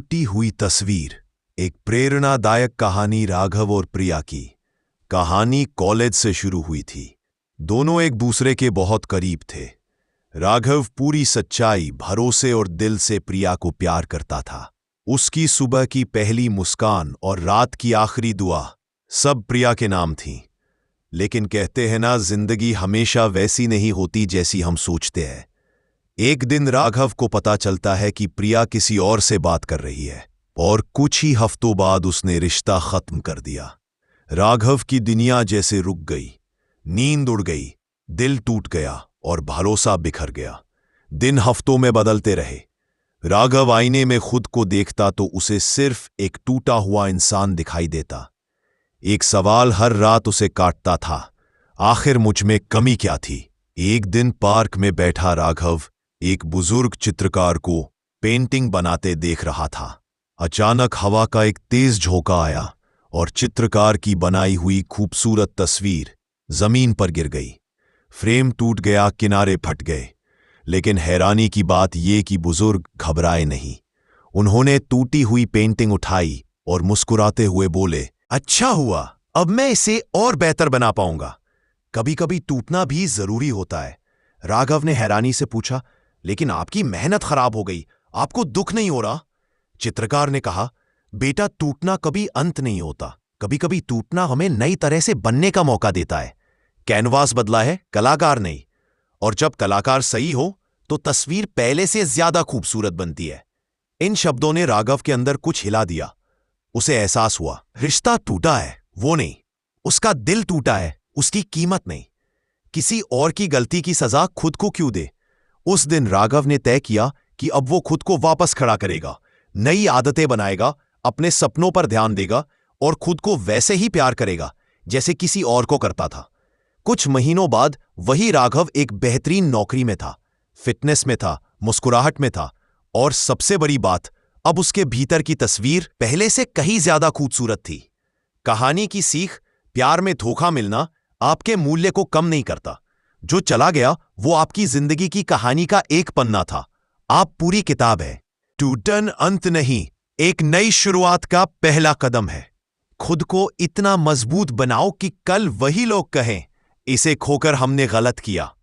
टूटी हुई तस्वीर। एक प्रेरणादायक कहानी राघव और प्रिया की। कहानी कॉलेज से शुरू हुई थी। दोनों एक दूसरे के बहुत करीब थे। राघव पूरी सच्चाई, भरोसे और दिल से प्रिया को प्यार करता था। उसकी सुबह की पहली मुस्कान और रात की आखिरी दुआ सब प्रिया के नाम थीं। लेकिन कहते हैं ना, जिंदगी हमेशा वैसी नहीं होती जैसी हम सोचते हैं। एक दिन राघव को पता चलता है कि प्रिया किसी और से बात कर रही है, और कुछ ही हफ्तों बाद उसने रिश्ता खत्म कर दिया। राघव की दुनिया जैसे रुक गई, नींद उड़ गई, दिल टूट गया और भरोसा बिखर गया। दिन हफ्तों में बदलते रहे। राघव आईने में खुद को देखता तो उसे सिर्फ एक टूटा हुआ इंसान दिखाई देता। एक सवाल हर रात उसे काटता था, आखिर मुझ में कमी क्या थी। एक दिन पार्क में बैठा राघव एक बुजुर्ग चित्रकार को पेंटिंग बनाते देख रहा था। अचानक हवा का एक तेज झोंका आया और चित्रकार की बनाई हुई खूबसूरत तस्वीर जमीन पर गिर गई। फ्रेम टूट गया, किनारे फट गए। लेकिन हैरानी की बात यह कि बुजुर्ग घबराए नहीं। उन्होंने टूटी हुई पेंटिंग उठाई और मुस्कुराते हुए बोले, अच्छा हुआ, अब मैं इसे और बेहतर बना पाऊंगा। कभी कभी टूटना भी जरूरी होता है। राघव ने हैरानी से पूछा, लेकिन आपकी मेहनत खराब हो गई, आपको दुख नहीं हो रहा? चित्रकार ने कहा, बेटा, टूटना कभी अंत नहीं होता। कभी कभी टूटना हमें नई तरह से बनने का मौका देता है। कैनवास बदला है, कलाकार नहीं। और जब कलाकार सही हो तो तस्वीर पहले से ज्यादा खूबसूरत बनती है। इन शब्दों ने राघव के अंदर कुछ हिला दिया। उसे एहसास हुआ, रिश्ता टूटा है, वो नहीं। उसका दिल टूटा है, उसकी कीमत नहीं। किसी और की गलती की सजा खुद को क्यों दे? उस दिन राघव ने तय किया कि अब वो खुद को वापस खड़ा करेगा, नई आदतें बनाएगा, अपने सपनों पर ध्यान देगा और खुद को वैसे ही प्यार करेगा जैसे किसी और को करता था। कुछ महीनों बाद वही राघव एक बेहतरीन नौकरी में था, फिटनेस में था, मुस्कुराहट में था, और सबसे बड़ी बात, अब उसके भीतर की तस्वीर पहले से कहीं ज्यादा खूबसूरत थी। कहानी की सीख, प्यार में धोखा मिलना आपके मूल्य को कम नहीं करता। जो चला गया वो आपकी जिंदगी की कहानी का एक पन्ना था, आप पूरी किताब है। टूटन अंत नहीं, एक नई शुरुआत का पहला कदम है। खुद को इतना मजबूत बनाओ कि कल वही लोग कहें, इसे खोकर हमने गलत किया।